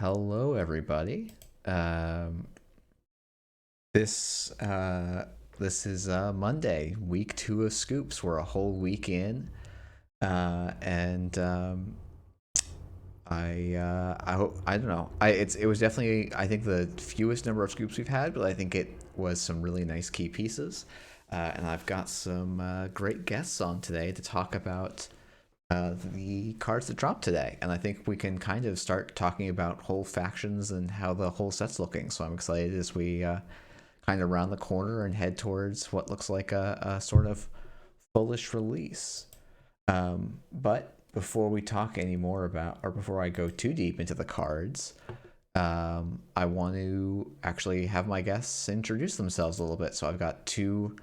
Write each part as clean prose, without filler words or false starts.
Hello, everybody. Um, this is Monday, week 2 of Scoops. We're a whole week in, and I hope I don't know. It was definitely I think the fewest number of Scoops we've had, but I think it was some really nice key pieces, and I've got some great guests on today to talk about the cards that dropped today, and I think we can kind of start talking about whole factions and how the whole set's looking. So I'm excited as we kind of round the corner and head towards what looks like a sort of bullish release. But before we talk any more about, or before I go too deep into the cards, I want to actually have my guests introduce themselves a little bit. So I've got two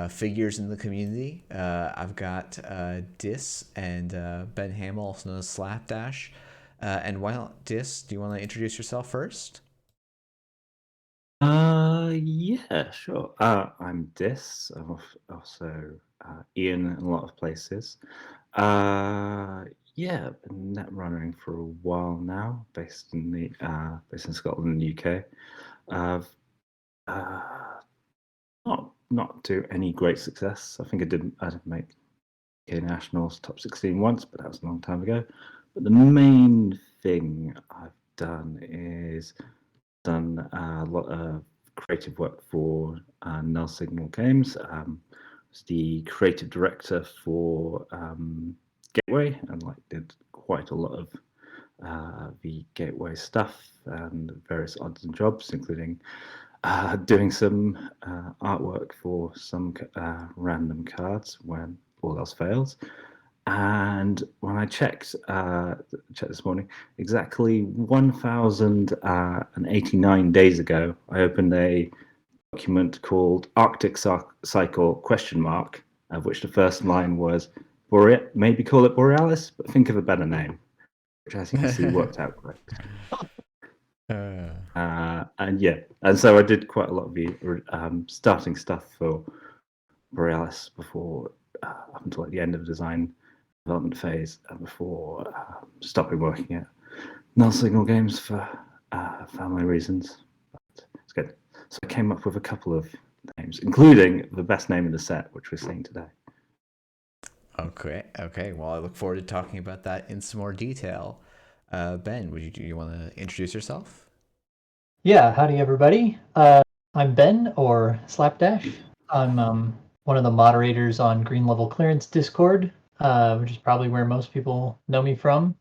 figures in the community. I've got Dis and Ben Hamill, also known as Slapdash. And why not, Dis, do you want to introduce yourself first? Yeah, sure. I'm Dis. Also Ian in a lot of places. Uh, yeah, been net running for a while now, based in Scotland and UK. I've uh, not to any great success. I think I did make UK Nationals top 16 once, but that was a long time ago. But the main thing I've done is done a lot of creative work for Null Signal Games. Was the creative director for Gateway and did quite a lot of the Gateway stuff and various odds and jobs, including doing some artwork for some random cards when all else fails. And when I checked this morning, exactly 1,089 days ago, I opened a document called Arctic Cycle question mark, of which the first line was maybe call it Borealis, but think of a better name, which as you can see worked out great. uh, And so I did quite a lot of the starting stuff for Borealis before up until the end of the design development phase before stopping working at Null Signal Games for family reasons. But it's good. So I came up with a couple of names, including the best name in the set, which we're seeing today. okay. Well, I look forward to talking about that in some more detail. Ben, do you want to introduce yourself? Yeah, howdy everybody. I'm Ben or Slapdash. I'm one of the moderators on Green Level Clearance Discord, which is probably where most people know me from.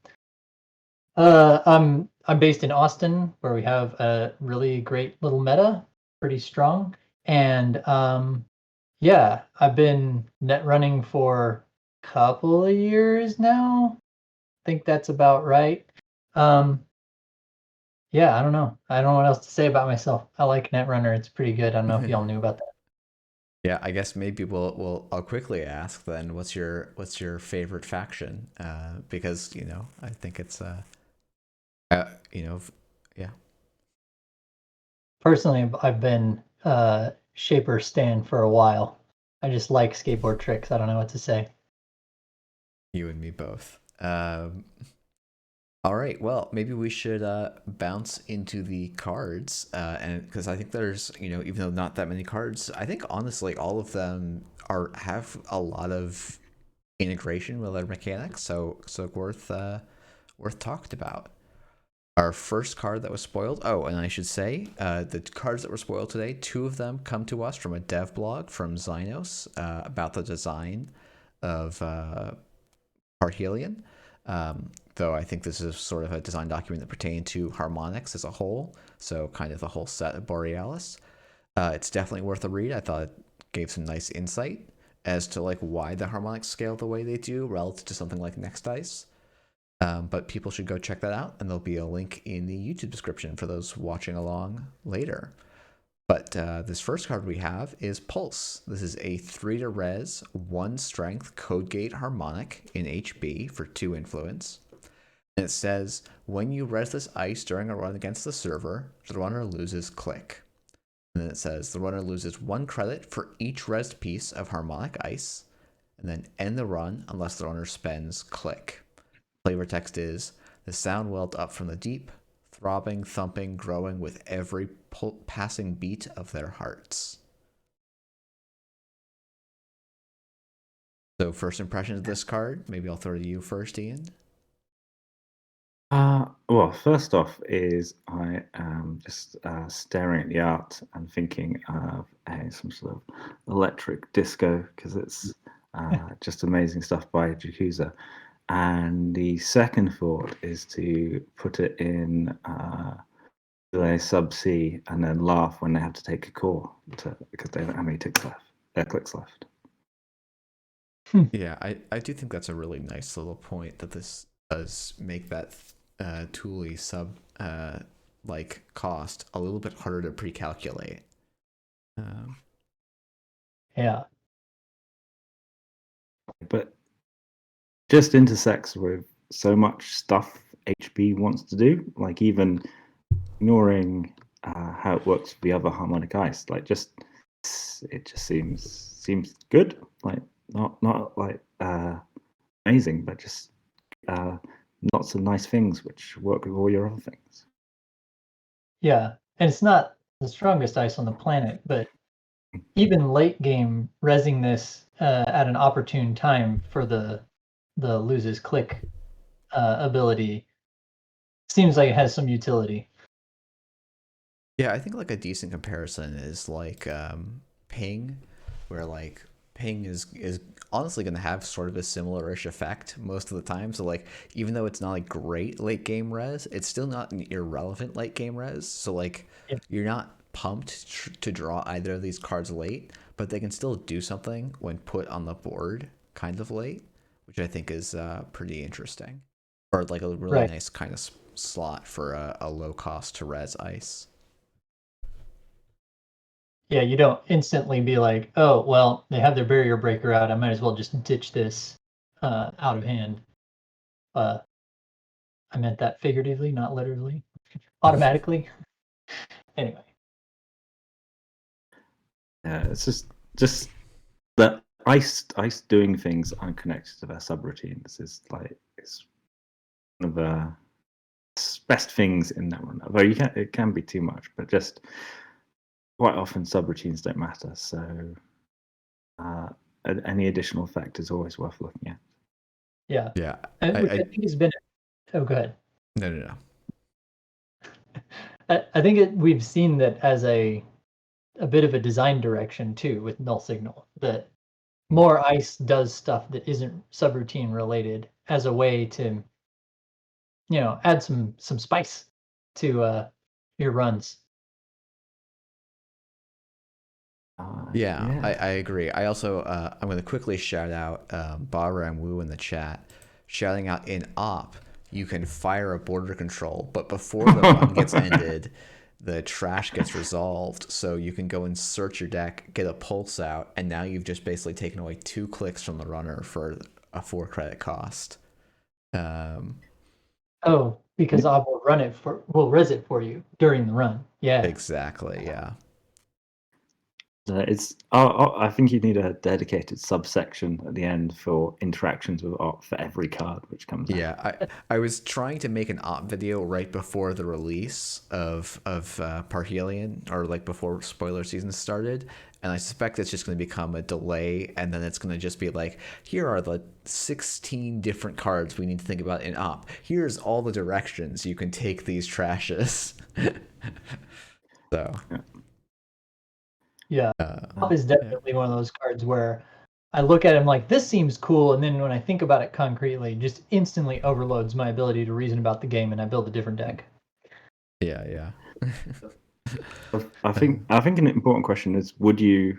I'm based in Austin, where we have a really great little meta, pretty strong, and yeah, I've been net running for a couple of years now. I think that's about right. Um, Yeah, I don't know. I don't know what else to say about myself. I like Netrunner. It's pretty good. I don't know if y'all knew about that. Yeah, I guess maybe I'll quickly ask then, what's your favorite faction? Because I think it's you know, yeah. Personally, I've been Shaper Stan for a while. I just like skateboard tricks. I don't know what to say. You and me both. All right. Well, maybe we should bounce into the cards, and because I think there's, even though not that many cards, I think honestly all of them have a lot of integration with other mechanics, so worth talked about. Our first card that was spoiled. Oh, and I should say, the cards that were spoiled today, two of them come to us from a dev blog from Zynos about the design of Parhelion. Though I think this is sort of a design document that pertained to harmonics as a whole, so kind of the whole set of Borealis. It's definitely worth a read. I thought it gave some nice insight as to like why the harmonics scale the way they do relative to something like Next Dice. But people should go check that out, and there'll be a link in the YouTube description for those watching along later. But this first card we have is Pulse. This is a 3 to res, 1 strength code gate harmonic in HB for 2 influence. And it says, when you res this ice during a run against the server, the runner loses click. And then it says, the runner loses 1 credit for each resed piece of harmonic ice, and then end the run unless the runner spends click. Flavor text is, the sound welled up from the deep, throbbing, thumping, growing with every passing beat of their hearts. So first impressions of this card, maybe I'll throw to you first, Ian. Well, first off is I am just staring at the art and thinking of some sort of electric disco because it's just amazing stuff by Yakuza. And the second thought is to put it in delay sub C and then laugh when they have to take a call because they don't have any clicks left. Yeah, I do think that's a really nice little point that this does make that Thule sub like cost a little bit harder to pre-calculate. Yeah. But just intersects with so much stuff HB wants to do, like even ignoring how it works with the other harmonic ice. Like it just seems good. Like not like amazing, but just lots of nice things which work with all your other things. Yeah, and it's not the strongest ice on the planet, but even late game rezzing this at an opportune time for the loses click ability seems like it has some utility. Yeah, I think like a decent comparison is like ping, where like ping is honestly going to have sort of a similar-ish effect most of the time. So like even though it's not like great late game res, it's still not an irrelevant late game res. So like Yeah. you're not pumped to draw either of these cards late, but they can still do something when put on the board kind of late, which I think is pretty interesting, or like a really Right. nice kind of slot for a low cost to res ice. Yeah, you don't instantly be like, oh, well, they have their barrier breaker out. I might as well just ditch this out of hand. I meant that figuratively, not literally. Automatically. Anyway. Yeah, it's just that ice doing things unconnected to their subroutines is like it's one of the best things in that one. Although it can be too much, but just quite often subroutines don't matter. So any additional effect is always worth looking at. Yeah. Yeah, Which I think has been. Oh, go ahead. no. I think we've seen that as a bit of a design direction too with null signal, that more ice does stuff that isn't subroutine related as a way to add some spice to your runs. Yeah, I agree. I also I'm going to quickly shout out Baram Wu in the chat, shouting out in op you can fire a border control, but before the run gets ended, the trash gets resolved, so you can go and search your deck, get a pulse out, and now you've just basically taken away 2 clicks from the runner for a 4 credit cost. Oh, because I will res it for you during the run. Yeah. Exactly. Yeah. I think you need a dedicated subsection at the end for interactions with art for every card which comes out. Yeah, I was trying to make an op video right before the release of Parhelion, or like before spoiler season started, and I suspect it's just going to become a delay, and then it's going to just be like, here are the 16 different cards we need to think about in op. Here's all the directions you can take these trashes. So. Yeah. Op is definitely one of those cards where I look at him like, this seems cool, and then when I think about it concretely, it just instantly overloads my ability to reason about the game, and I build a different deck. Yeah. I think an important question is: would you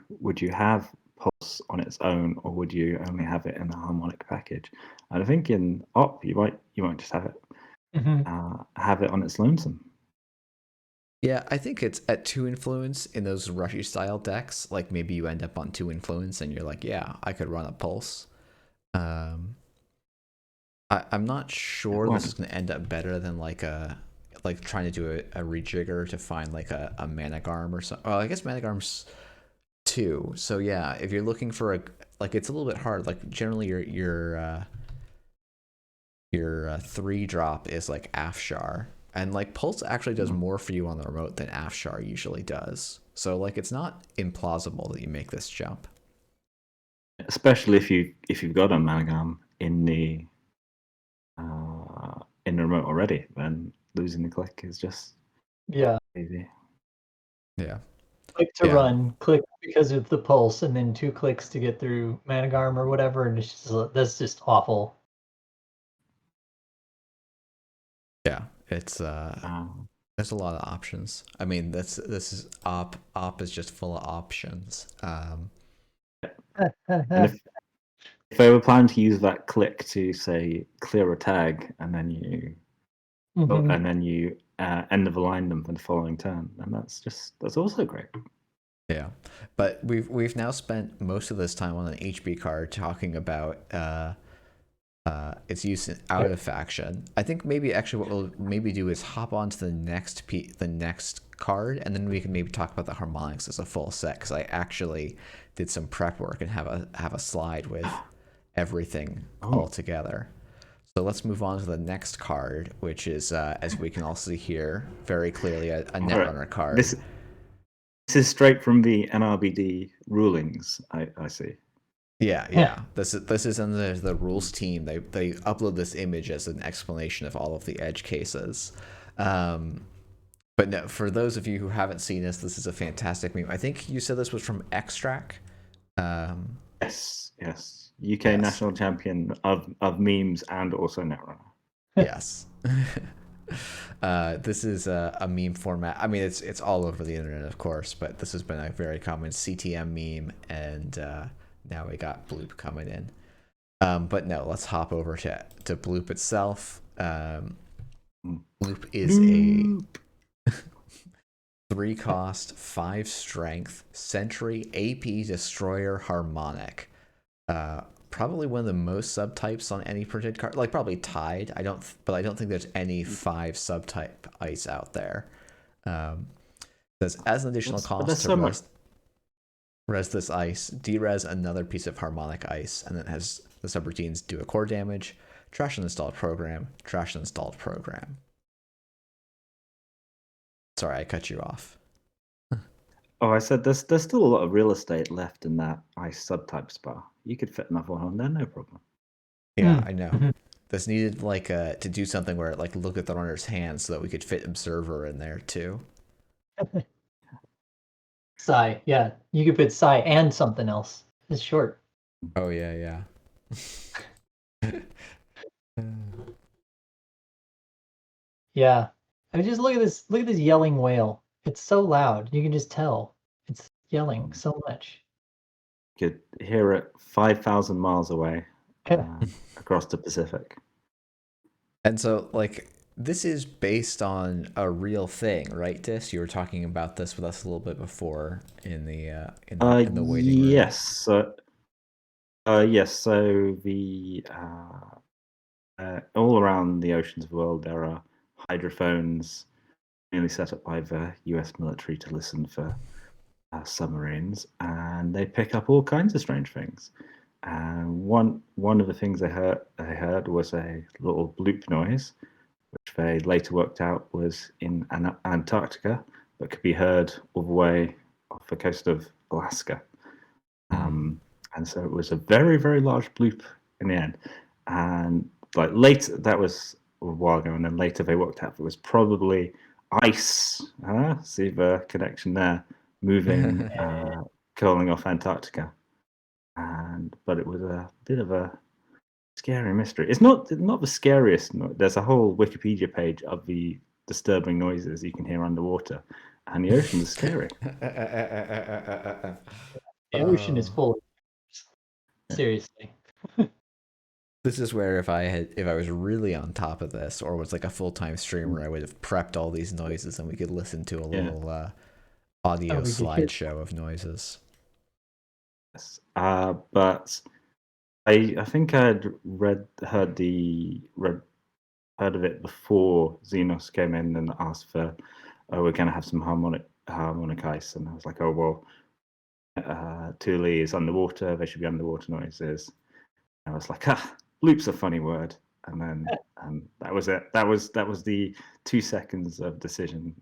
have Pulse on its own, or would you only have it in a harmonic package? And I think in op you might just have it on its lonesome. Yeah, I think it's at 2 influence in those rushy style decks. Like maybe you end up on 2 influence and you're like, yeah, I could run a pulse. I'm not sure this is going to end up better than like trying to do a rejigger to find like a Managarm or something. Well, I guess Managarm's 2. So yeah, if you're looking for it's a little bit hard. Like generally your 3 drop is like Afshar, and like Pulse actually does more for you on the remote than Afshar usually does. So like it's not implausible that you make this jump. Especially if you've got a Managam in the remote already, then losing the click is just easy. Yeah. Click to run, click because of the pulse, and then 2 clicks to get through Managarm or whatever, and it's just, that's just awful. Yeah, it's there's a lot of options. I mean, this is op is just full of options. And if they were planning to use that click to say clear a tag, and then you end of align them for the following turn, and that's also great. Yeah, but we've now spent most of this time on an HB card talking about its use out of faction. I think maybe actually what we'll maybe do is hop on to the next card, and then we can maybe talk about the harmonics as a full set, because I actually did some prep work and have a slide with everything all together. So let's move on to the next card, which is, as we can all see here very clearly, a Netrunner card. This is straight from the NRBD rulings, I see. Yeah. This is in the rules team. They upload this image as an explanation of all of the edge cases. But no, for those of you who haven't seen this is a fantastic meme. I think you said this was from Extract. Yes. UK national champion of memes and also Netrunner. Yes. This is a meme format. I mean, it's all over the internet, of course, but this has been a very common CTM meme, and now we got Bloop coming in. But no, let's hop over to Bloop itself. Bloop is a 3 cost, 5 strength, Sentry, AP Destroyer, Harmonic. Probably one of the most subtypes on any printed card, like probably tied. I don't think there's any 5 subtype ice out there. Says as an additional cost to res this ice, derez another piece of harmonic ice, and then has the subroutines do a core damage, trash an installed program, trash an installed program. Sorry, I cut you off. Oh, I said there's still a lot of real estate left in that ice subtype spa. You could fit another one on there, no problem. Yeah, I know. This needed like to do something where it like look at the runner's hands so that we could fit Observer in there too. Psi, yeah. You could put Psi and something else. It's short. Oh yeah. Yeah. I mean, just look at this yelling whale. It's so loud. You can just tell. It's yelling so much. You could hear it 5,000 miles away across the Pacific. And so like this is based on a real thing, right, Dis? You were talking about this with us a little bit before in the waiting room. Yes. So the all around the oceans of the world there are hydrophones mainly set up by the US military to listen for submarines, and they pick up all kinds of strange things. And one of the things they heard was a little bloop noise, which they later worked out was in Antarctica, but could be heard all the way off the coast of Alaska. And so it was a very, very large bloop in the end. And like later, that was a while ago, and then later they worked out it was probably ice. See the connection there, moving, curling off Antarctica. But it was a bit of a scary mystery. It's not the scariest. There's a whole Wikipedia page of the disturbing noises you can hear underwater, and the ocean is scary. The ocean is full of seriously. This is where if I was really on top of this or was like a full-time streamer, I would have prepped all these noises and we could listen to a little audio slideshow of noises. Yes. But I think I'd heard of it before Xenos came in and asked for, we're going to have some harmonic ice, and I was like, oh well, Thule is underwater. There should be underwater noises. And I was like, bloop's a funny word. and then that was it. That was the 2 seconds of decision.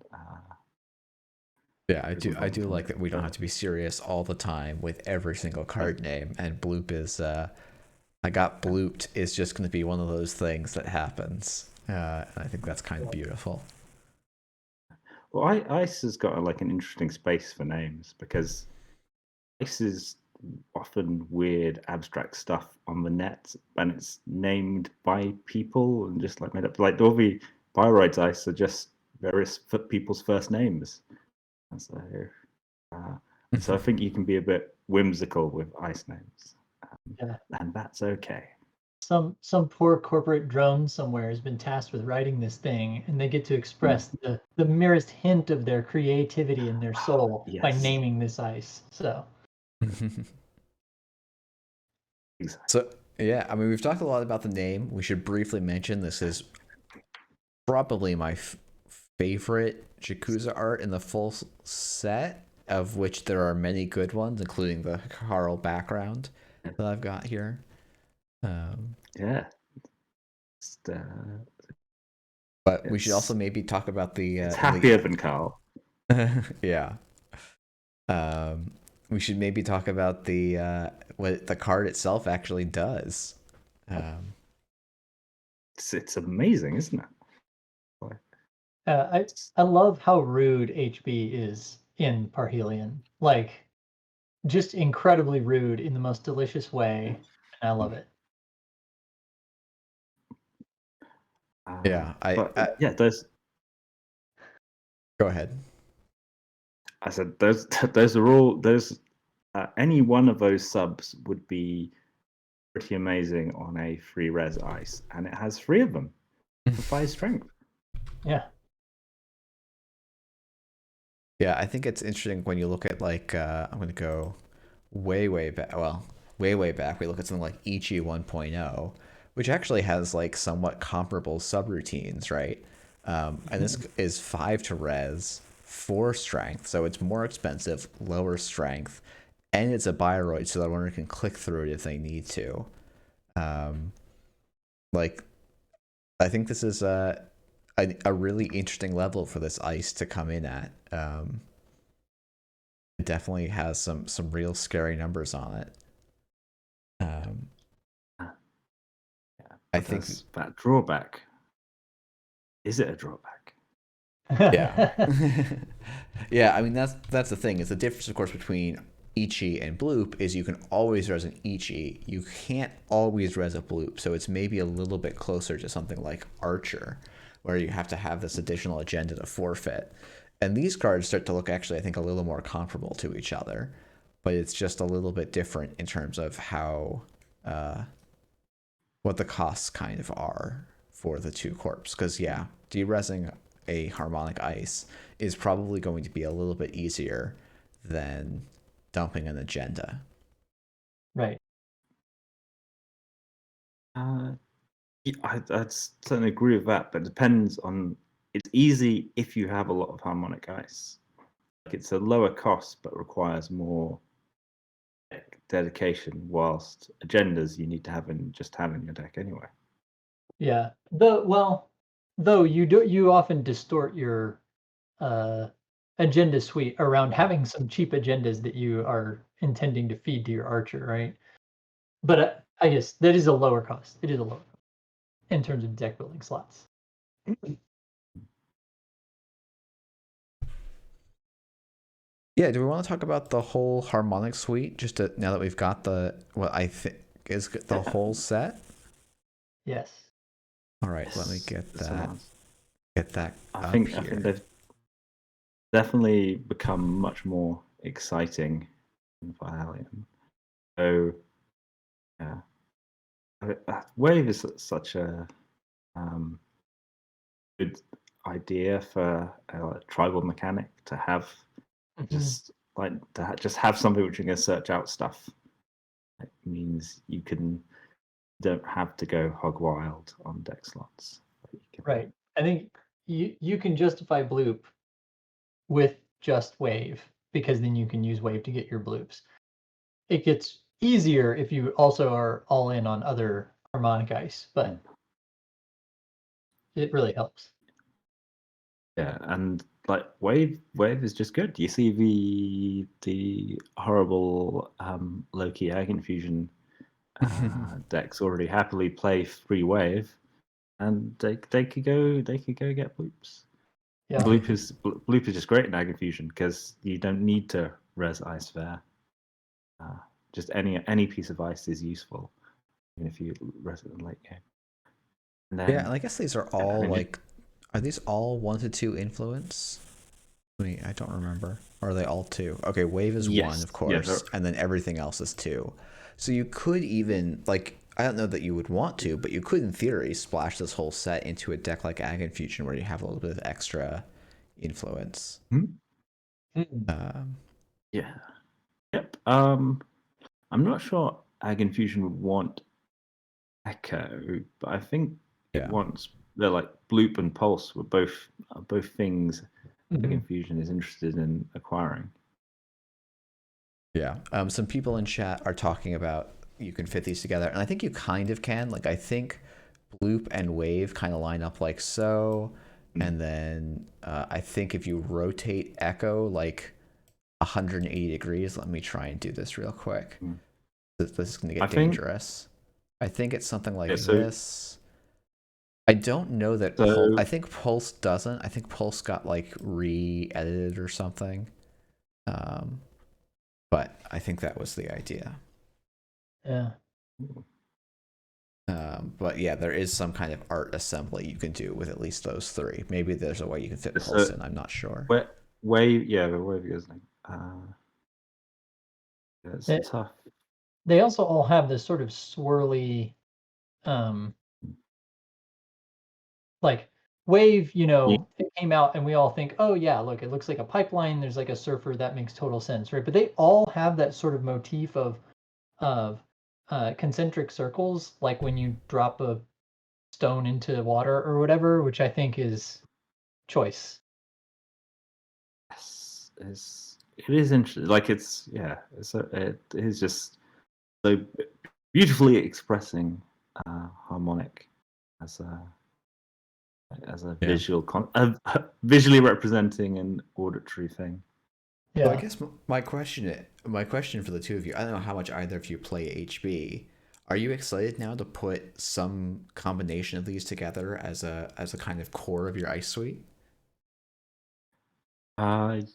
Yeah, It was a I long do like time, that we don't but have to be serious all the time with every single card name, and bloop is I got blooped is just going to be one of those things that happens. And I think that's kind of beautiful. well, ice has got like an interesting space for names because ice is often weird, abstract stuff on the net, and it's named by people and just like made up. Like all the Pyroids ice are just various people's first names, and so I think you can be a bit whimsical with ice names, Yeah. and that's okay. Some poor corporate drone somewhere has been tasked with writing this thing, and they get to express the merest hint of their creativity and their soul by Yes. naming this ice. So Exactly. So yeah, I mean we've talked a lot about the name. We should briefly mention this is probably my favorite Yakuza art in the full set, of which there are many good ones, including the Carl background that I've got here. Yeah. But we should also maybe talk about It's happier than Carl. yeah. We should maybe talk about the what the card itself actually does. It's amazing, isn't it? I love how rude HB is in Parhelion. Like, just incredibly rude in the most delicious way, and I love it. Yeah, yeah, those. Go ahead. I said those are all those. Any one of those subs would be pretty amazing on a free res ice, and it has 3 of them for 5 strength. Yeah. Yeah, I think it's interesting when you look at like I'm gonna go way back. Well, way back. We look at something like Ichi 1.0, which actually has like somewhat comparable subroutines, right? And this is 5 to res, 4 strength, so it's more expensive, lower strength, and it's a Bioroid, so that one can click through it if they need to. Like, I think this is a really interesting level for this ice to come in at. It definitely has some real scary numbers on it. I think that drawback. Is it a drawback? yeah. Yeah, I mean that's the thing. Is the difference of course between Ichi and Bloop is you can always res an Ichi. You can't always res a Bloop, so it's maybe a little bit closer to something like Archer, where you have to have this additional agenda to forfeit. And these cards start to look actually, I think, a little more comparable to each other, but it's just a little bit different in terms of how what the costs kind of are for the two corps. Because yeah, deresing a harmonic ice is probably going to be a little bit easier than dumping an agenda. Right. I certainly agree with that, but it depends on. It's easy if you have a lot of harmonic ice. Like it's a lower cost, but requires more dedication. Whilst agendas you need to have in your deck anyway. Yeah. Though you often distort your agenda suite around having some cheap agendas that you are intending to feed to your archer, right? But I guess that is a lower cost. It is a lower cost in terms of deck building slots. Yeah, do we want to talk about the whole harmonic suite just now that we've got the what I think is the whole set? Yes. All right, let me get that. Get that I up think here. I think they've definitely become much more exciting in Parhelion. So yeah, Wave is such a good idea for a tribal mechanic to have. Just like just have something which you can search out stuff. It means you don't have to go hog wild on deck slots. Right. I think you can justify bloop with just wave because then you can use wave to get your bloops. It gets easier if you also are all in on other harmonic ice, but it really helps. Yeah, and like wave is just good. You see the horrible Loki Egg Infusion decks already happily play free wave, and they could go get bloops. Yeah. Bloop is just great in Egg Infusion because you don't need to res Ice Sphere. Just any piece of ice is useful, even if you res it in late game. And then, Yeah, and I guess these are all like, are these all 1 to 2 influence? I don't remember. Or are they all 2? Okay, wave is 1, of course, and then everything else is 2. So you could even, like, I don't know that you would want to, but you could, in theory, splash this whole set into a deck like Ag Infusion where you have a little bit of extra influence. Yeah. Yep. I'm not sure Ag Infusion would want Echo, but I think it wants. They're like Bloop and Pulse were both things Ag Infusion is interested in acquiring. Yeah. Some people in chat are talking about you can fit these together, and I think you kind of can. Like, I think Bloop and Wave kind of line up like so, and then I think if you rotate Echo like 180 degrees, let me try and do this real quick. This is going to get dangerous. I think it's something like this. I don't know that I think Pulse doesn't. I think Pulse got like re-edited or something. But I think that was the idea. Yeah. But yeah, there is some kind of art assembly you can do with at least those 3. Maybe there's a way you can fit Pulse in. I'm not sure. Wave, yeah, the Wave is like, it's tough. They also all have this sort of swirly, like Wave, it came out and we all think, oh yeah, look, it looks like a pipeline. There's like a surfer. That makes total sense, right? But they all have that sort of motif of concentric circles, like when you drop a stone into water or whatever, which I think is choice. Yes, it is interesting. Like it is just so beautifully expressing harmonic as a visually representing an auditory thing. Yeah. So I guess my question for the two of you, I don't know how much either of you play HB. Are you excited now to put some combination of these together as a kind of core of your ice suite? I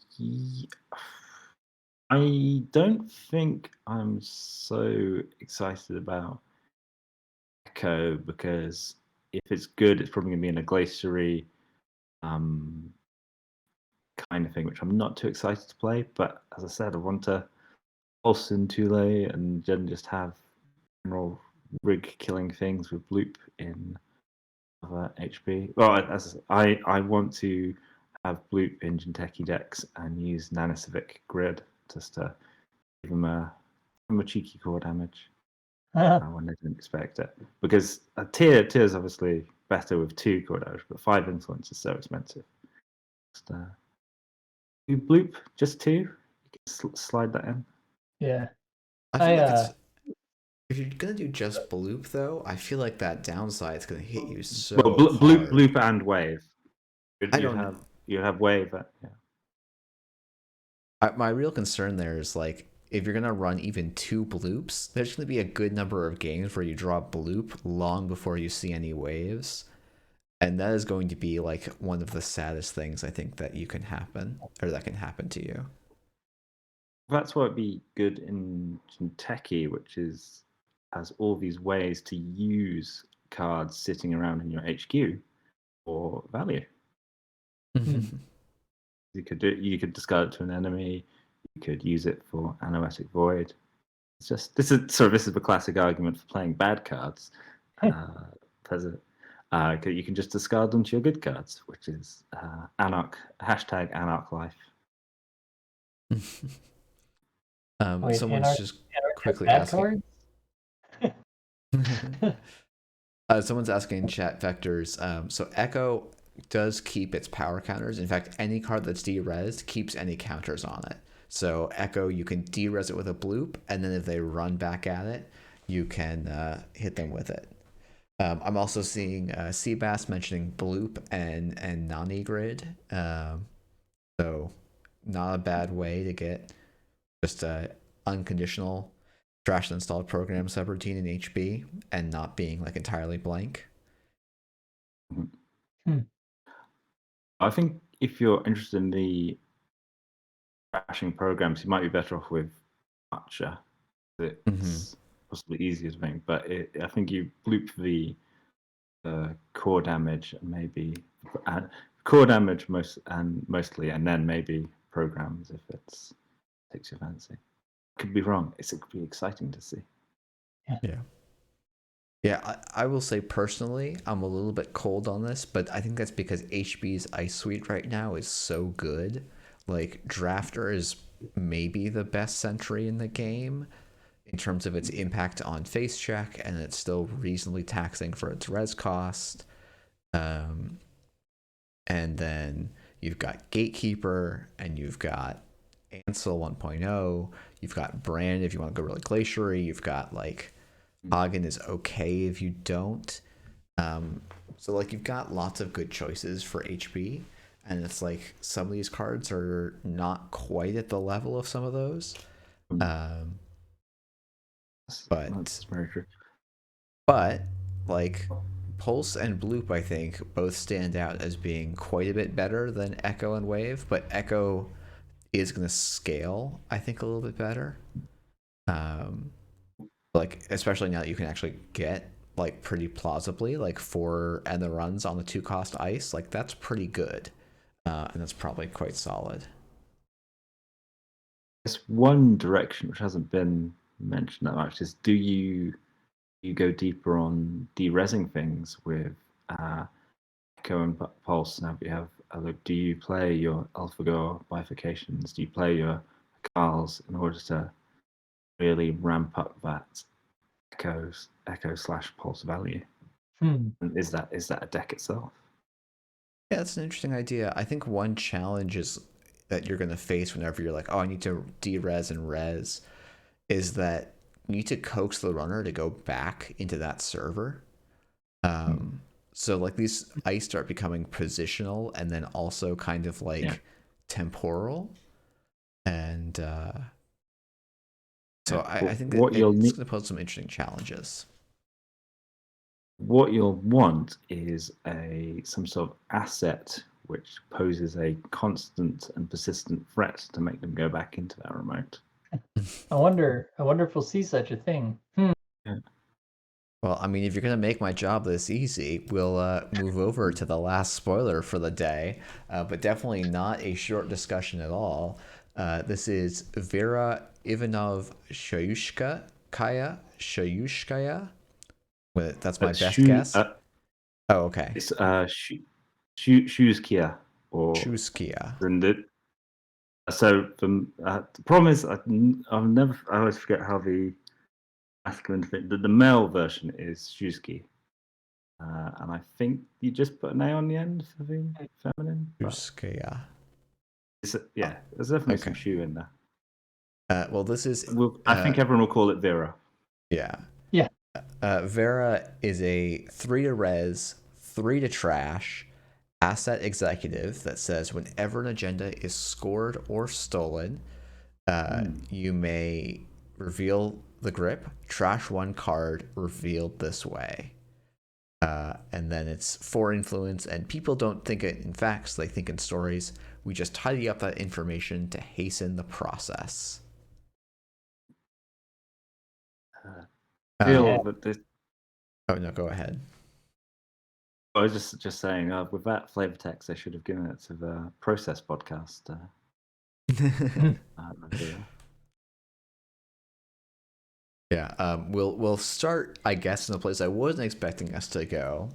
don't think I'm so excited about Echo because if it's good, it's probably going to be in a glaciary kind of thing, which I'm not too excited to play. But as I said, I want to pulse in Tule and then just have general rig killing things with Bloop in other HB. Well, as I want to have Bloop in Jinteki decks and use Nanocivic Grid just to give them a cheeky core damage when they didn't expect it. Because a tier is obviously better with 2 core damage, but 5 influence is so expensive. Just Bloop, just 2. You can slide that in. Yeah. I feel like it's, if you're gonna do just Bloop though, I feel like that downside is gonna hit you so hard. Bloop and Wave. You have Wave. Yeah. My real concern there is like if you're gonna run even 2 bloops, there's gonna be a good number of games where you draw bloop long before you see any waves, and that is going to be like one of the saddest things I think that can happen to you. That's why it'd be good in Jinteki, which has all these ways to use cards sitting around in your HQ for value. You could discard it to an enemy. You could use it for Anoetic Void. It's just this is the classic argument for playing bad cards. You can just discard them to your good cards, which is Anarch #Anarch Life. Someone's just quickly asking. Someone's asking in chat vectors. So Echo does keep its power counters. In fact, any card that's de-resed keeps any counters on it. So Echo, you can de-res it with a bloop, and then if they run back at it, you can hit them with it. I'm also seeing Seabass mentioning Bloop and Nani Grid. So not a bad way to get just a unconditional trash installed program subroutine in HB and not being like entirely blank. I think if you're interested in the crashing programs, you might be better off with Archer. It's possibly easier thing, but I think you bloop the core damage and maybe core damage mostly, and then maybe programs if it's takes your fancy. Could be wrong. It could be exciting to see. Yeah. Yeah, I will say personally, I'm a little bit cold on this, but I think that's because HB's Ice Suite right now is so good. Like, Drafter is maybe the best sentry in the game in terms of its impact on face check, and it's still reasonably taxing for its res cost. And then you've got Gatekeeper, and you've got Ansel 1.0, you've got Brand if you want to go really glaciery, you've got like Hagen is okay if you don't. So like you've got lots of good choices for HB, and it's like some of these cards are not quite at the level of some of those. That's very true. But like Pulse and Bloop, I think both stand out as being quite a bit better than Echo and Wave, but Echo is going to scale, I think, a little bit better. Like especially now that you can actually get like pretty plausibly like 4 and the runs on the 2-cost ice, like that's pretty good, and that's probably quite solid. There's one direction which hasn't been mentioned that much is do you go deeper on de-resing things with Echo and Pulse now that you have do you play your AlphaGo bifurcations? Do you play your Carls in order to really ramp up that Echo / Pulse value? And is that a deck itself? Yeah, that's an interesting idea. I think one challenge is that you're going to face whenever you're like, oh, I need to de-res and res, is that you need to coax the runner to go back into that server. So like these ice start becoming positional and then also kind of like temporal, and so I think what you'll it's need, going to pose some interesting challenges. what you'll want is some sort of asset which poses a constant and persistent threat to make them go back into that remote. I wonder if we'll see such a thing. Yeah. Well, I mean, if you're going to make my job this easy, we'll move over to the last spoiler for the day, but definitely not a short discussion at all. This is Vera Ivanov Shayushkaya. That's my best guess. Oh, okay. It's Shuzkia or Shuskia. So the problem is I always forget how the masculine thing. The male version is Shuzki. And I think you just put an A on the end for the feminine. Shuskia. There's definitely some shoe in there. Well, this is. I think everyone will call it Vera. Yeah. Yeah. Vera is a 3 to res, 3 to trash asset executive that says whenever an agenda is scored or stolen, you may reveal the grip, trash 1 card revealed this way. And then it's 4 influence, and people don't think it in facts, they think in stories. We just tidy up that information to hasten the process. That Oh no, go ahead. I was just saying, with that flavor text, they should have given it to the Process podcast. Yeah, we'll start, I guess, in the place I wasn't expecting us to go,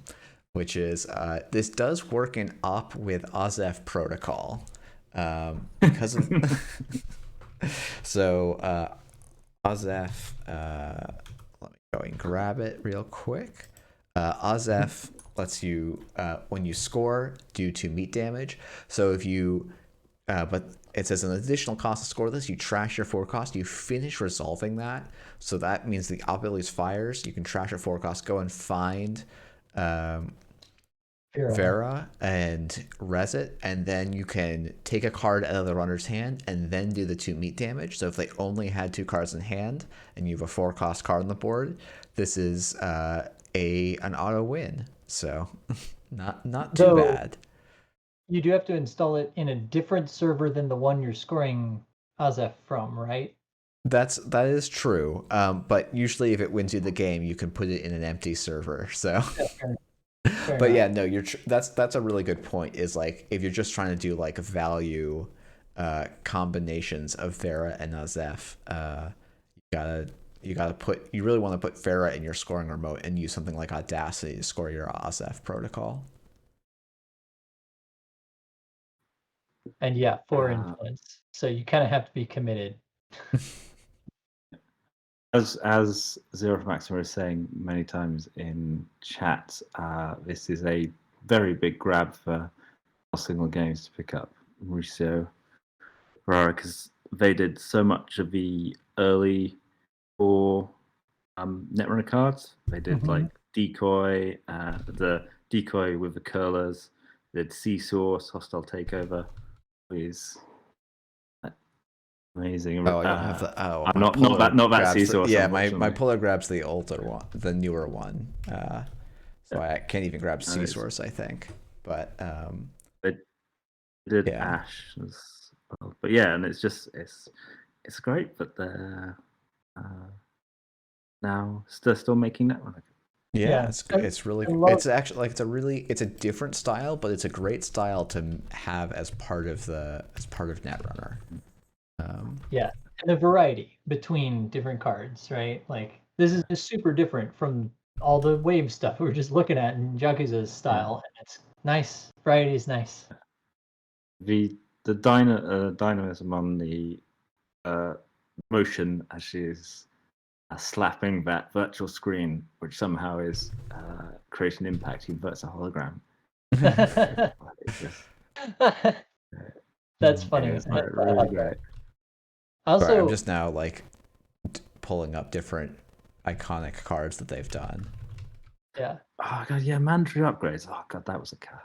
which is this does work in op with OZF protocol, because of so OZF. Let me go and grab it real quick. OZF lets you when you score due to meat damage. So if you but it says an additional cost to score this. You trash your forecast. You finish resolving that. So that means the abilities fires. You can trash your forecast. Go and find Vera and res it, and then you can take a card out of the runner's hand and then do the 2 meat damage. So if they only had 2 cards in hand and you have a 4-cost card on the board, this is an auto win. So not too bad. You do have to install it in a different server than the one you're scoring Azef from, right? That is true. But usually if it wins you the game, you can put it in an empty server. So Fair but enough. yeah, no, that's a really good point. Is like if you're just trying to do like value combinations of Vera and Azef, you really want to put Vera in your scoring remote and use something like Audacity to score your Azef protocol. And yeah, 4 influence. So you kind of have to be committed. As Zero Maxima is saying many times in chat, this is a very big grab for single games to pick up Mauricio Ferrara, because they did so much of the early 4 Netrunner cards. They did like Decoy, the Decoy with the curlers. They did Seasource, Hostile Takeover. Is amazing. Oh, I don't have the. Oh, I'm not that Seasource. Yeah, my puller grabs the older one, the newer one. So I can't even grab Seasource, I think. But they did yeah. Ash as well. But yeah, and it's just it's great that they're now still making that one. Yeah, it's really it's actually like it's a different style, but it's a great style to have as part of Netrunner. Yeah, and a variety between different cards, right? Like this is just super different from all the wave stuff we were just looking at in Jakuza's style, and it's nice. Variety is nice. The dynamism on the motion as she's slapping that virtual screen, which somehow is creating impact, inverts a hologram. That's funny. It's really great. Also, sorry, I'm just now like pulling up different iconic cards that they've done. Yeah. Oh god, yeah, Mandatory upgrades. Oh god, that was a card.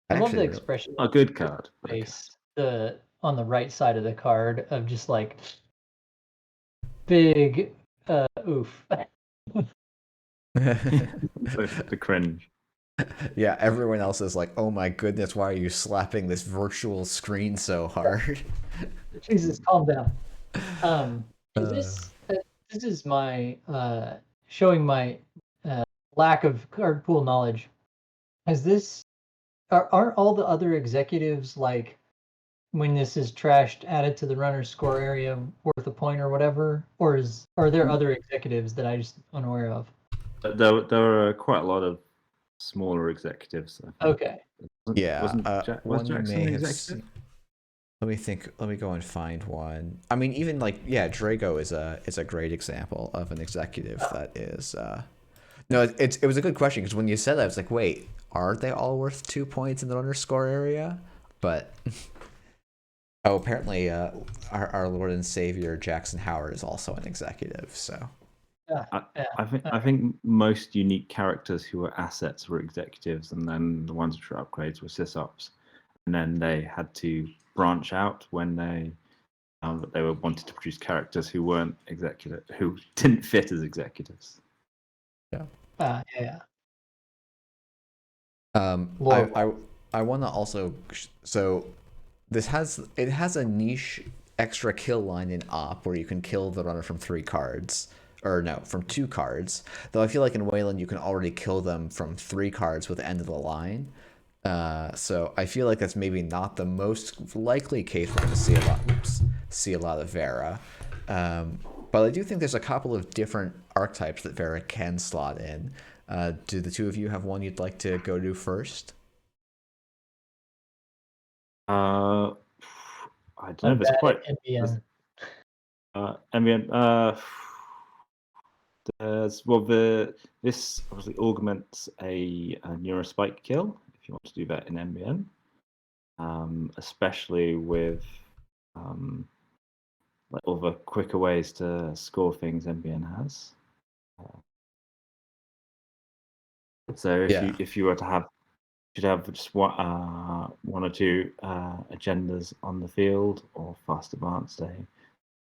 I love the expression. A good card. Face on the right side of the card of just like big oof. The cringe. Yeah, everyone else is like, "Oh my goodness, why are you slapping this virtual screen so hard?" Jesus, calm down. This is my showing my lack of card pool knowledge. Aren't all the other executives, like when this is trashed, added to the runner's score area worth a point or whatever? Or are there other executives that I just unaware of? There are quite a lot of smaller executives. Okay. Yeah, was Jackson an executive? Seen... Let me think. Let me go and find one. I mean, even like Drago is a great example of an executive that is. No, it was a good question because when you said that, I was like, wait, aren't they all worth 2 points in the runner score area? But oh, apparently, our Lord and Savior Jackson Howard is also an executive. So. I think most unique characters who were assets were executives, and then the ones which were upgrades were sysops, and then they had to branch out when they found that they were wanted to produce characters who weren't executive, who didn't fit as executives. Yeah. I want to also this has a niche extra kill line in op where you can kill the runner from 3 cards. Or no, from 2 cards. Though I feel like in Wayland you can already kill them from 3 cards with the end of the line. So I feel like that's maybe not the most likely case we're going to see a lot of Vera. But I do think there's a couple of different archetypes that Vera can slot in. Do the two of you have one you'd like to go to first? I don't know. There's quite NBN. NBN. This obviously augments a neurospike kill if you want to do that in NBN. especially with like all the quicker ways to score things NBN has. So Yeah. if you were to have should have just one or two agendas on the field or fast advance day,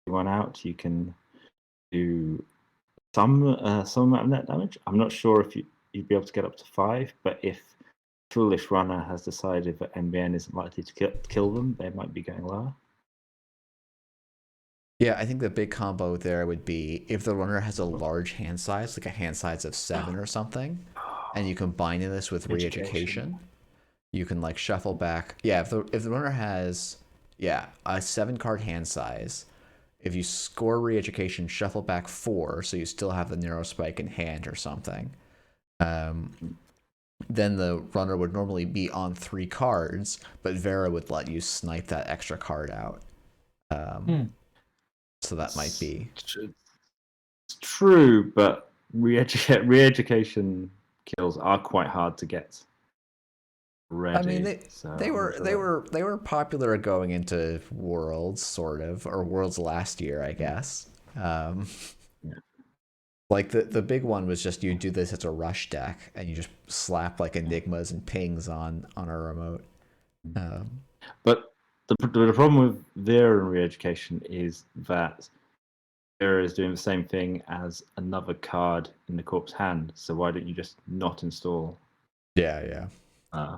one out, you can do some amount of net damage. I'm not sure if you'd be able to get up to 5, but if Foolish Runner has decided that NBN isn't likely to kill them, they might be going lower. Yeah, I think the big combo there would be if the runner has a large hand size, like a hand size of 7 or something, and you combine this with re-education, you can like shuffle back. Yeah, if the runner has a 7-card hand size, if you score re-education, shuffle back 4, so you still have the narrow spike in hand or something. Then the runner would normally be on 3 cards, but Vera would let you snipe that extra card out. So that might be. It's true, but re-education kills are quite hard to get ready. I mean, they were popular going into Worlds, sort of, or Worlds last year, I guess. Yeah. Like the big one was just you do this as a rush deck, and you just slap like enigmas and pings on a remote. But the problem with Vera and re-education is that Vera is doing the same thing as another card in the corpse hand. So why don't you just not install? Yeah.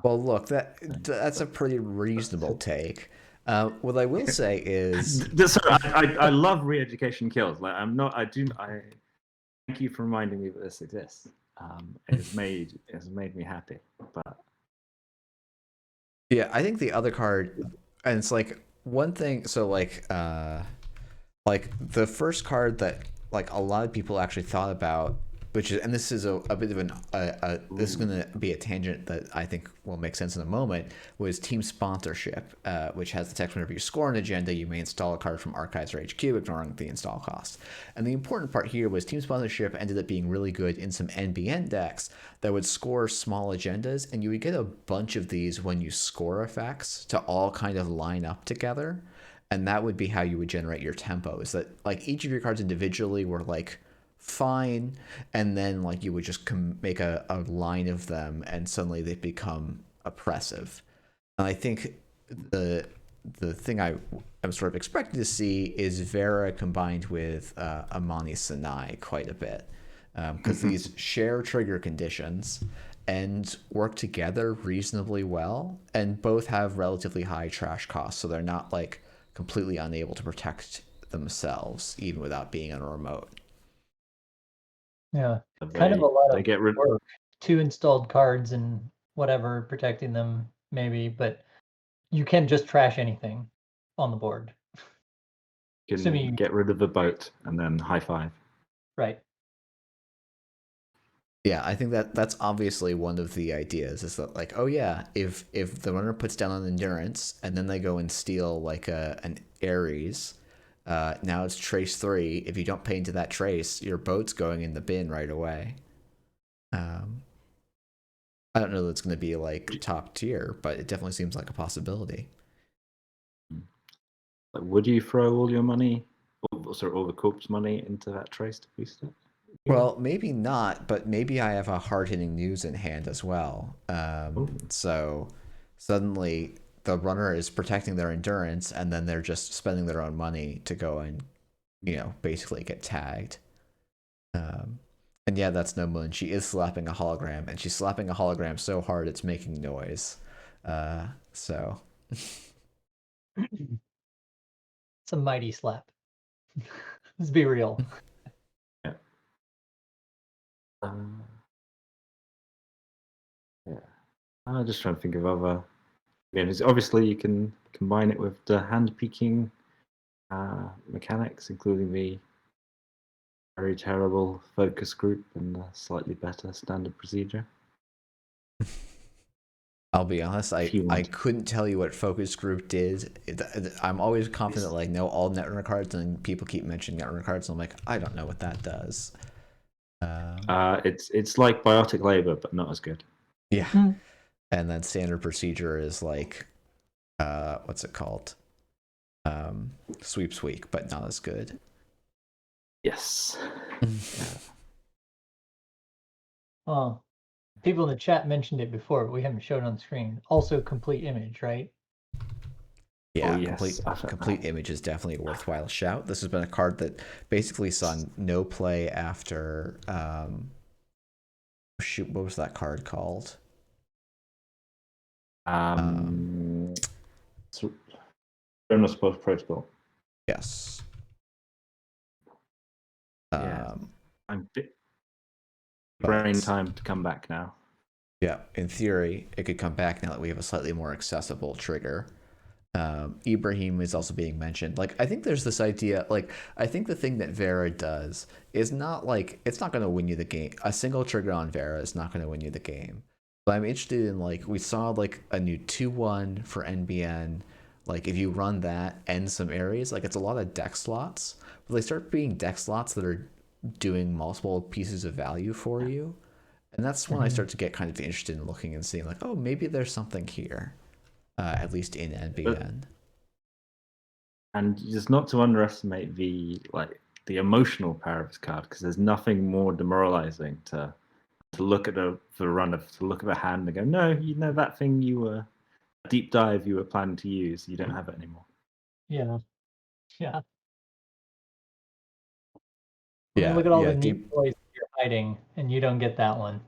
Well, look, that's a pretty reasonable take. What I will say is, I love re-education kills. Like I thank you for reminding me that this exists. It has made me happy. But yeah, I think the other card, and it's like one thing. So like the first card that like a lot of people actually thought about, which is, and this is a bit of this is going to be a tangent that I think will make sense in a moment, was team sponsorship, which has the text: whenever you score an agenda, you may install a card from Archives or HQ, ignoring the install cost. And the important part here was team sponsorship ended up being really good in some NBN decks that would score small agendas, and you would get a bunch of these when you score effects to all kind of line up together. And that would be how you would generate your tempo, is that like each of your cards individually were like fine, and then like you would just make a line of them, and suddenly they become oppressive. And I think the thing I'm sort of expecting to see is Vera combined with Amani Sinai quite a bit, because these share trigger conditions and work together reasonably well, and both have relatively high trash costs, so they're not like completely unable to protect themselves even without being on a remote. Yeah, kind of a lot of work. 2 installed cards and whatever protecting them maybe, but you can just trash anything on the board. You can get rid of the boat and then high five. Right. Yeah, I think that's obviously one of the ideas, is that like, oh yeah, if the runner puts down an endurance and then they go and steal like an Ares, now it's trace 3. If you don't pay into that trace, your boat's going in the bin right away. I don't know that it's going to be like top tier, but it definitely seems like a possibility. Like, would you throw all your money, all the corpse money into that trace to boost it? Well, maybe not, but maybe I have a hard-hitting news in hand as well. So suddenly the runner is protecting their endurance, and then they're just spending their own money to go and, basically get tagged. And yeah, that's no moon. She is slapping a hologram, and she's slapping a hologram so hard it's making noise. So it's a mighty slap. Let's be real. Yeah. I'm just trying to think of other games. Obviously, you can combine it with the hand peeking mechanics, including the very terrible focus group and the slightly better standard procedure. I'll be honest, I couldn't tell you what focus group did. I'm always confident that I know all Netrunner cards, and people keep mentioning Netrunner cards, and I'm like, I don't know what that does. It's like biotic labor, but not as good. Yeah. And then standard procedure is like what's it called? Sweeps Week, but not as good. Yes. Well, people in the chat mentioned it before, but we haven't shown it on the screen. Also, complete image, right? Yeah, Oh, yes. complete image is definitely a worthwhile shout. This has been a card that basically saw no play after shoot, what was that card called? Criminal Support Protocol. Yes. Yeah. I'm brain time to come back now. Yeah, in theory, it could come back now that we have a slightly more accessible trigger. Ibrahim is also being mentioned. Like, I think there's this idea, like, I think the thing that Vera does is not like, it's not going to win you the game. A single trigger on Vera is not going to win you the game. But I'm interested in, like, we saw, like, a new 2-1 for NBN. Like, if you run that and some areas, like, it's a lot of deck slots. But they start being deck slots that are doing multiple pieces of value for you. And that's when I start to get kind of interested in looking and seeing, like, oh, maybe there's something here. At least in NBN. And just not to underestimate the emotional power of this card, because there's nothing more demoralizing to look at the look at the hand and go, no, you know that thing you were a deep dive you were planning to use, you don't have it anymore. Yeah. Yeah. Yeah. Look at all the neat toys you're hiding, and you don't get that one.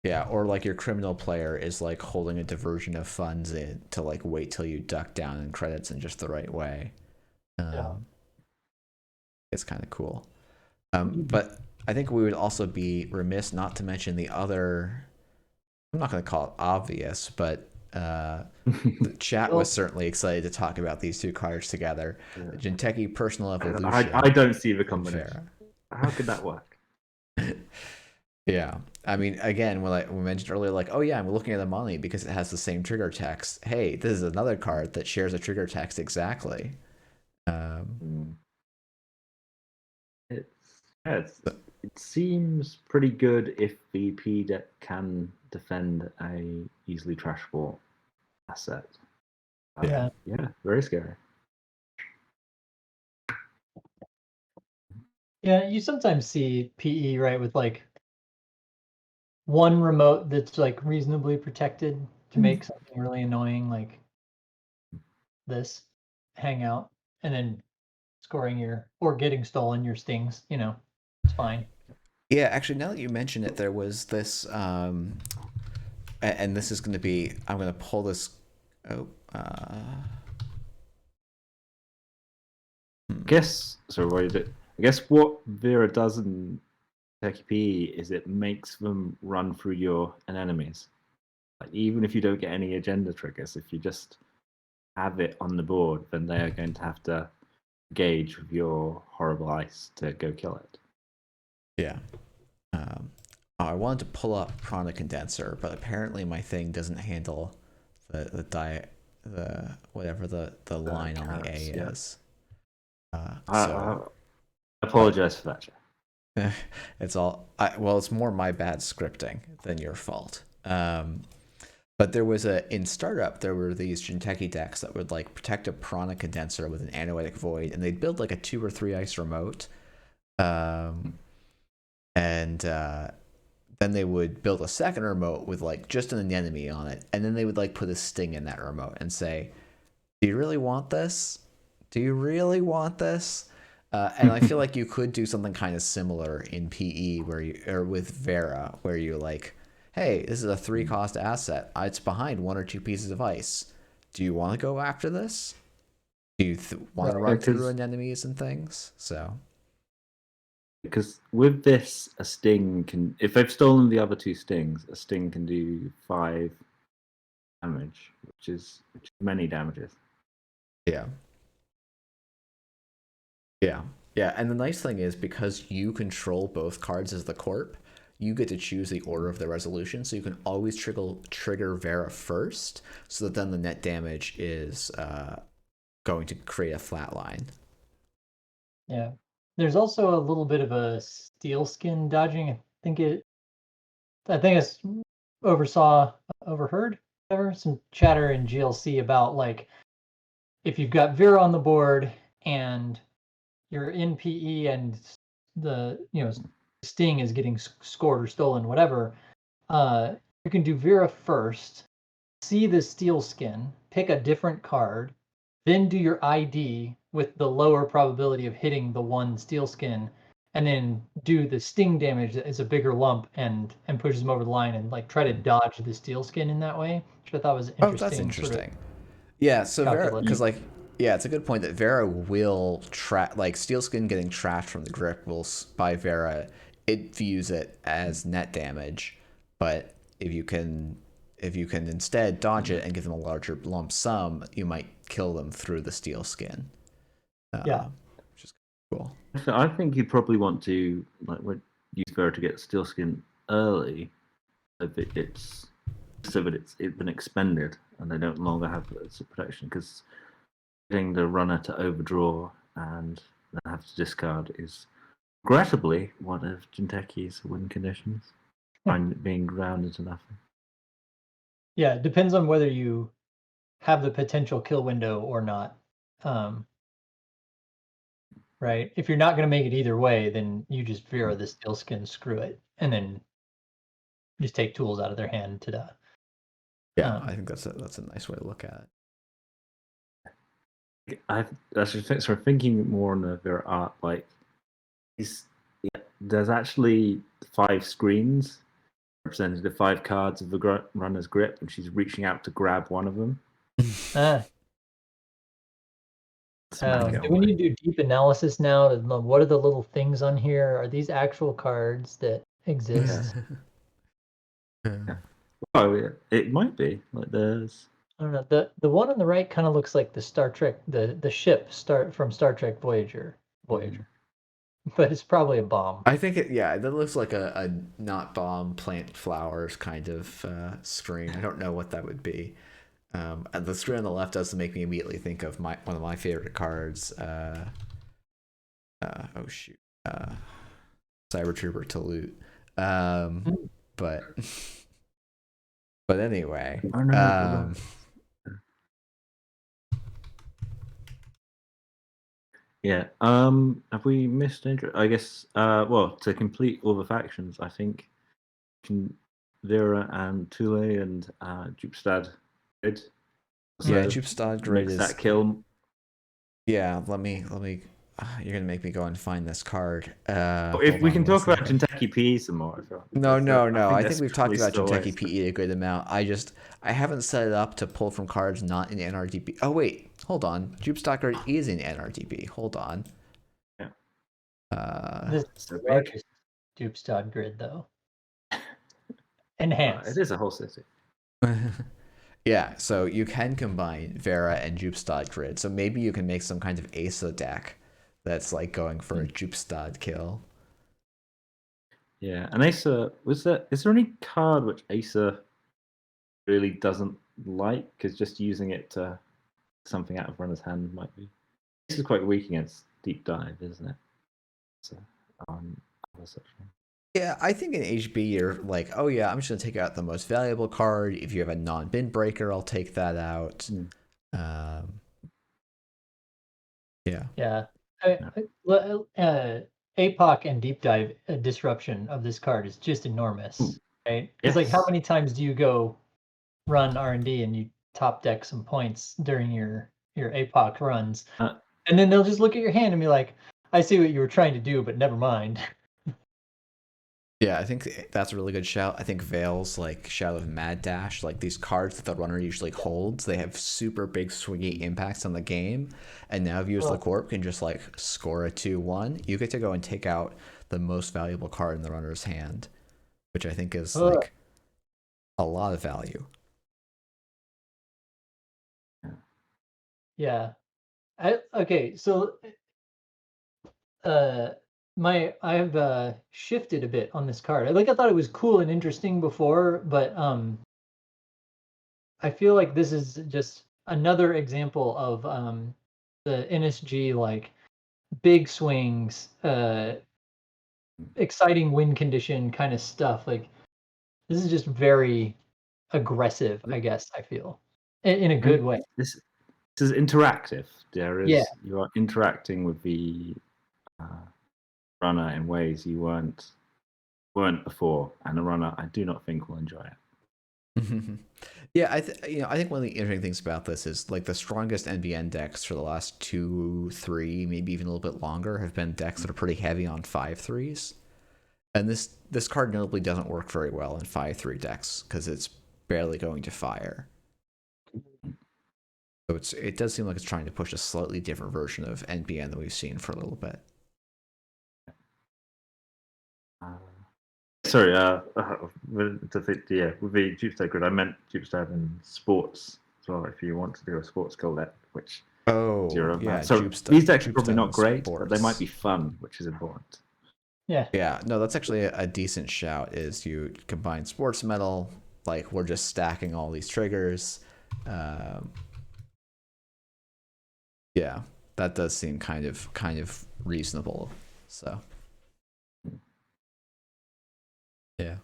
Yeah, or like your criminal player is like holding a diversion of funds in to like wait till you duck down in credits in just the right way. It's kind of cool. But I think we would also be remiss not to mention the other. I'm not going to call it obvious, but the chat was certainly excited to talk about these two cards together. The Jinteki Personal Evolution. I don't see the combination. How could that work? Yeah, I mean, again, when we mentioned earlier, like, oh yeah, I'm looking at the money because it has the same trigger text. Hey, this is another card that shares a trigger text exactly. It seems pretty good if the P deck can defend a easily trashable asset. Yeah, very scary. Yeah, you sometimes see PE, right, with like one remote that's like reasonably protected to make something really annoying like this hang out, and then scoring or getting stolen your stings, it's fine. Yeah, actually, now that you mention it, there was this, and this is going to be, I'm going to pull this. I guess what Vera does in Techie PE is it makes them run through your enemies. Like, even if you don't get any agenda triggers, if you just have it on the board, then they are going to have to engage with your horrible ice to go kill it. Yeah. I wanted to pull up Prana Condenser, but apparently my thing doesn't handle the whatever the line on the A is. I apologize for that, Jeff. It's it's more my bad scripting than your fault. But there was in startup, there were these Jinteki decks that would like protect a Prana Condenser with an Anoetic Void, and they'd build like a 2 or 3 ice remote. Then they would build a second remote with like just an anemone on it, and then they would like put a sting in that remote and say, "Do you really want this? Do you really want this?" And I feel like you could do something kind of similar in PE or with Vera, where you're like, "Hey, this is a 3-cost asset. It's behind 1 or 2 pieces of ice. Do you want to go after this? Do you want to run through anemones and things?" So. Because with this, a sting can, if they've stolen the other 2 stings, a sting can do 5 damage, which is many damages. Yeah. Yeah. Yeah, and the nice thing is because you control both cards as the corp, you get to choose the order of the resolution, so you can always trigger Vera first, so that then the net damage is going to create a flat line. Yeah. There's also a little bit of a steel skin dodging. I think it's overheard some chatter in GLC about like if you've got Vera on the board and you're in PE and the Sting is getting scored or stolen, whatever, you can do Vera first, see the steel skin, pick a different card, then do your ID with the lower probability of hitting the one steel skin, and then do the sting damage that is a bigger lump and pushes them over the line and like try to dodge the steel skin in that way, which I thought was Oh, that's interesting. Sort of interesting. Yeah, so Vera, because calculation. like, yeah, it's a good point that Vera will trap, like Steelskin getting trashed from the grip will by Vera, it views it as net damage, but if you can instead dodge it and give them a larger lump sum, you might kill them through the Steelskin. Yeah. Which is cool. So I think you probably want to use Vera to get steel skin early, so that it's been expended and they don't longer have its protection, because getting the runner to overdraw and then have to discard is regrettably one of Jinteki's win conditions. Being ground into nothing. Yeah, it depends on whether you have the potential kill window or not. Right? If you're not going to make it either way, then you just Vera the steel skin, screw it, and then just take tools out of their hand to die. Yeah, I think that's a nice way to look at it. I actually sort of thinking more on the Vera art, like there's actually 5 screens representing the 5 cards of the runner's grip, and she's reaching out to grab one of them. Do we need to do deep analysis now to know what are the little things on here? Are these actual cards that exist? Yeah. Oh, it might be. Like there's. I don't know. The one on the right kind of looks like the Star Trek, the ship from Star Trek Voyager, but it's probably a bomb. I think that looks like a not bomb plant flowers kind of screen. I don't know what that would be. And the screen on the left does make me immediately think of one of my favorite cards. Oh shoot, Cyber Trooper to loot. But anyway. I don't know. Yeah. Have we missed anything? I guess. Well, to complete all the factions, I think Vera and Tule and Jupstad grid. Yeah, Jupstad grid makes is that kill. Yeah, let me. You're gonna make me go and find this card. If we can talk about Jinteki PE some more. No. I think we've talked about Jinteki PE a good amount. I haven't set it up to pull from cards not in NRDB. Oh wait, hold on. Jupstad grid is in NRDB. Hold on. Yeah. This is the largest Jupstad grid though. Enhanced. It is a whole city. Yeah, so you can combine Vera and Jupstad grid. So maybe you can make some kind of Asa deck that's like going for a Jupstad kill. Yeah, and Asa, is there any card which Asa really doesn't like? Because just using it to something out of runner's hand might be. This is quite weak against deep dive, isn't it? So, yeah, I think in HB you're like, oh yeah, I'm just gonna take out the most valuable card. If you have a non-bin breaker, I'll take that out. Yeah. APOC and deep dive disruption of this card is just enormous, right? Because like, how many times do you go run R&D and you top deck some points during your APOC runs, and then they'll just look at your hand and be like, "I see what you were trying to do, but never mind." Yeah, I think that's a really good shout. I think Veil's like Shout of Mad Dash, like these cards that the runner usually holds, they have super big swingy impacts on the game. And now if you as the corp can just like score a 2-1, you get to go and take out the most valuable card in the runner's hand, which I think is like a lot of value. Yeah. Okay, so I've shifted a bit on this card. I thought it was cool and interesting before, but I feel like this is just another example of the NSG like big swings, exciting win condition kind of stuff. Like this is just very aggressive, I guess, I feel. In a good way. This is interactive. Yeah. You are interacting with the runner in ways you weren't before, and the runner I do not think will enjoy it. Yeah, I think one of the interesting things about this is like the strongest NBN decks for the last 2, 3, maybe even a little bit longer have been decks that are pretty heavy on 5/3s, and this card notably doesn't work very well in 5/3 decks because it's barely going to fire. So it does seem like it's trying to push a slightly different version of NBN than we've seen for a little bit. Sorry, with the Jupiter grid, I meant Jupiter in sports as well. If you want to do a sports collect, which Oh, yeah, so these decks are probably Jupiter not in great, but they might sports. be fun, which is important. Yeah. Yeah, no, that's actually a decent shout. Is you combine sports metal, like we're just stacking all these triggers. Um, yeah, that does seem kind of reasonable. So, yeah,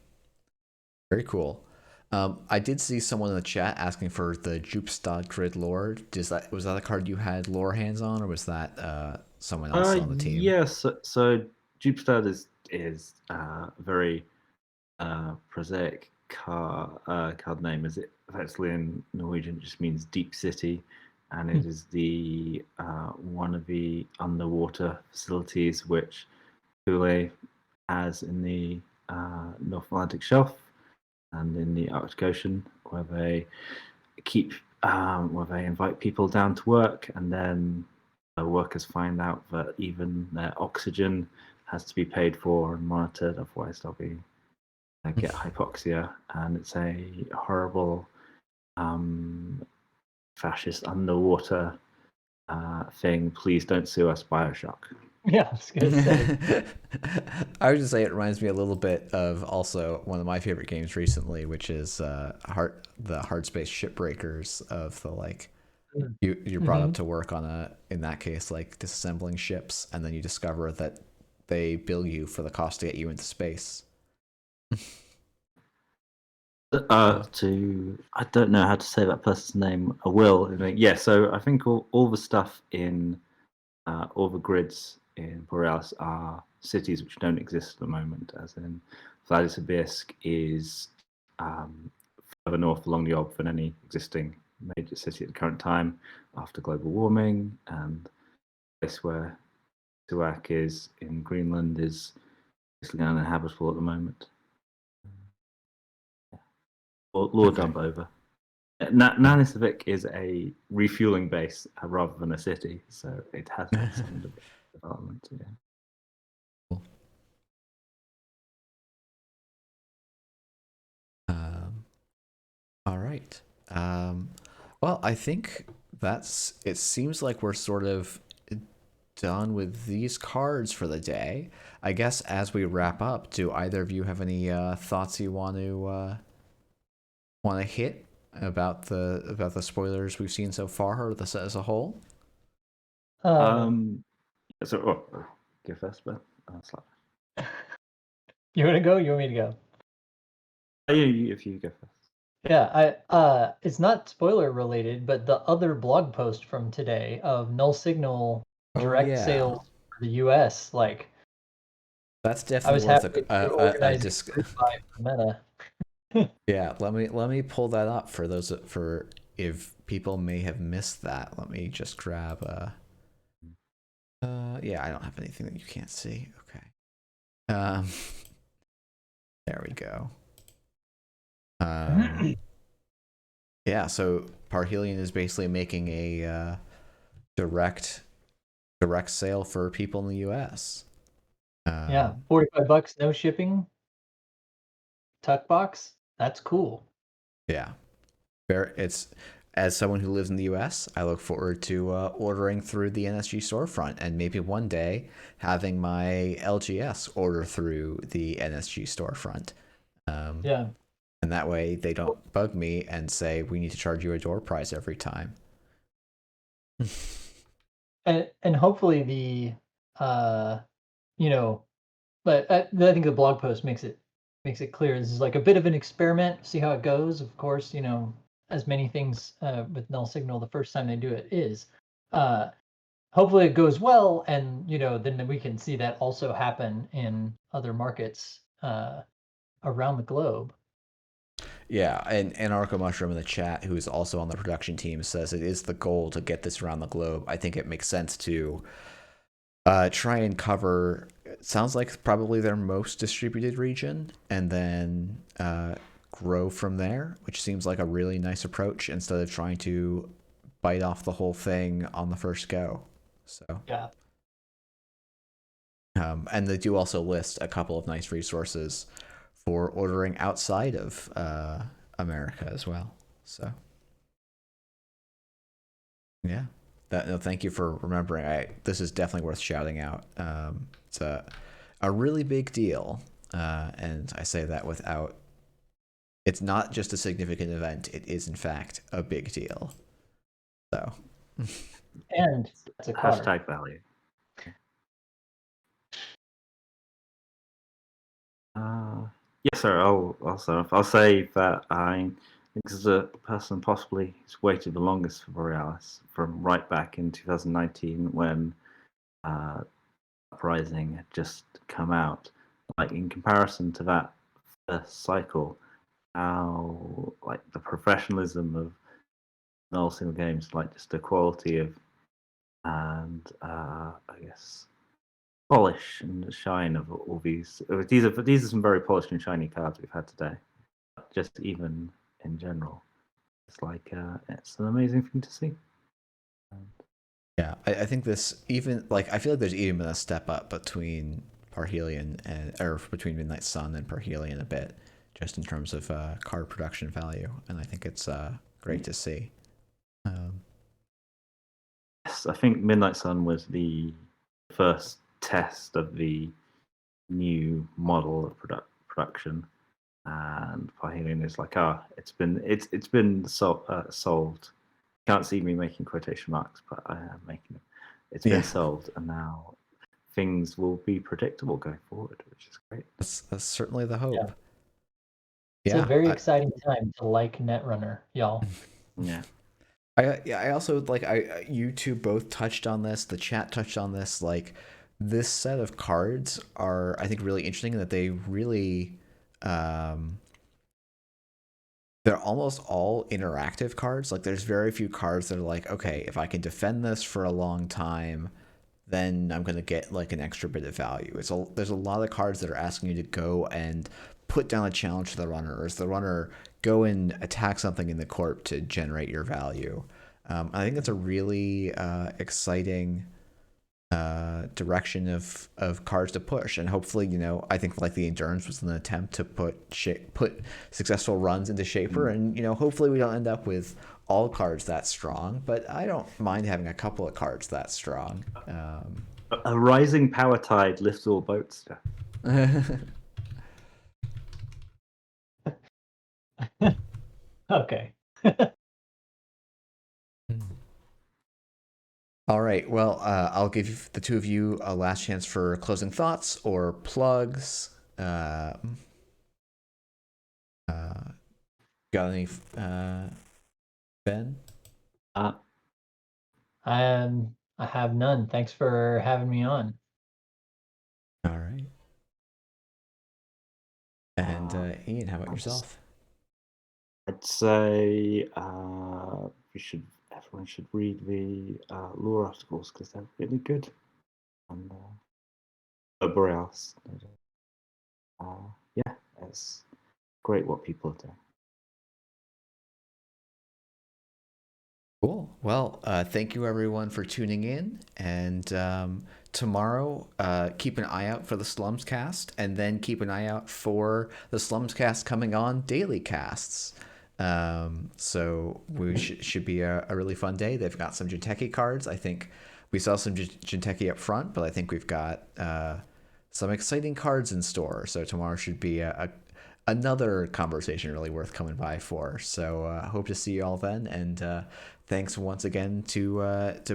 very cool. I did see someone in the chat asking for the Jupstad Grid lore. Was that a card you had lore hands on, or was that someone else on the team? Yes. So Jupiter is very prosaic card name, as it actually in Norwegian just means deep city, and it is the one of the underwater facilities which Thule has in the North Atlantic Shelf and in the Arctic Ocean, where they keep where they invite people down to work, and then workers find out that even their oxygen has to be paid for and monitored, otherwise they'll be get hypoxia, and it's a horrible fascist underwater thing. Please don't sue us, Bioshock. Yeah, I was gonna say. I would just say it reminds me a little bit of also one of my favorite games recently, which is the hard space shipbreakers of the like you're brought up to work on in that case like disassembling ships, and then you discover that they bill you for the cost to get you into space. I don't know how to say that person's name. I will. Yeah, so I think all the stuff in all the grids in Borealis are cities which don't exist at the moment, as in Vladisibirsk is further north along the Ob than any existing major city at the current time after global warming, and the place where Tuak is in Greenland is basically uninhabitable at the moment. Or Okay. dump over. Nanisavik is a refueling base rather than a city, so it has had some development. Yeah. All right. Well, I think it seems like we're sort of done with these cards for the day. I guess as we wrap up, do either of you have any thoughts you want to hit about the spoilers we've seen so far, or the set as a whole? Go first, but You want to go? You want me to go? if you go first. Yeah, it's not spoiler related, but the other blog post from today of Null Signal Oh direct yeah, sales for the US, like that's I definitely was worth happy to a organize disc. a group buy for Meta. Yeah, let me pull that up for those for if people may have missed that. Let me just grab yeah, I don't have anything that you can't see. Okay. Um there we go. Yeah, so Parhelion is basically making a direct sale for people in the US. Yeah, $45, no shipping, tuck box. That's cool. Yeah. It's as someone who lives in the US, I look forward to ordering through the NSG storefront, and maybe one day having my LGS order through the NSG storefront. Yeah. And that way they don't bug me and say we need to charge you a door price every time. And hopefully the you know, but I think the blog post makes it makes it clear this is like a bit of an experiment. See how it goes. Of course, as many things with null signal, the first time they do it is. Hopefully, it goes well, and then we can see that also happen in other markets around the globe. Yeah, and Anarcho Mushroom in the chat, who's also on the production team, says it is the goal to get this around the globe. I think it makes sense to try and cover. It sounds like probably their most distributed region, and then grow from there, which seems like a really nice approach instead of trying to bite off the whole thing on the first go. So Yeah. And they do also list a couple of nice resources for ordering outside of America as well. So yeah, no, thank you for remembering. This is definitely worth shouting out. It's a really big deal, and I say that without. It's not just a significant event; it is in fact a big deal. So, And it's a card. Hashtag value. Yes, sir. I'll say that I think this is a person possibly who's waited the longest for Borealis from right back in 2019 when Uprising had just come out. Like in comparison to that first cycle, how like the professionalism of null single games, like just the quality of and I guess polish and shine of all these. These are some very polished and shiny cards we've had today. Just even in general, it's like it's an amazing thing to see. yeah, I think this even like I feel like there's even been a step up between Parhelion or between Midnight Sun and Parhelion a bit, just in terms of card production value, and I think it's great to see. Yes, I think Midnight Sun was the first test of the new model of production, and Parhelion is like, it's been solved. Can't see me making quotation marks, but I am making it. It's been solved, and now things will be predictable going forward, which is great. That's certainly the hope. It's a very exciting time to like Netrunner, y'all. Yeah. I also like you two both touched on this. The chat touched on this. Like this set of cards are I think really interesting in that they really they're almost all interactive cards. Like there's very few cards that are like, okay, if I can defend this for a long time, then I'm gonna get like an extra bit of value. There's a lot of cards that are asking you to go and put down a challenge to the runner, or as the runner go and attack something in the corp to generate your value. I think that's a really exciting direction of cards to push, and hopefully, I think like the endurance was an attempt to put successful runs into Shaper, and hopefully we don't end up with all cards that strong, but I don't mind having a couple of cards that strong. A rising power tide lifts all boats. Okay. All right. Well, I'll give the two of you a last chance for closing thoughts or plugs. Got any, Ben? I have none. Thanks for having me on. All right. And Ian, how about yourself? I'd say everyone should read the lore articles because they're really good. And Borealis. Yeah, it's great what people are doing. Cool. Well, thank you everyone for tuning in. And tomorrow, keep an eye out for the Slums cast, and then keep an eye out for the Slums cast coming on daily casts. So we should be a really fun day. They've got some Jinteki cards. I think we saw some Jinteki up front, but I think we've got some exciting cards in store. So tomorrow should be another conversation really worth coming by for. So hope to see you all then, and thanks once again to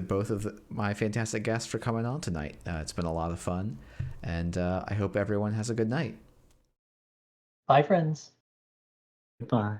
both of my fantastic guests for coming on tonight. It's been a lot of fun, and I hope everyone has a good night. Bye, friends. Goodbye.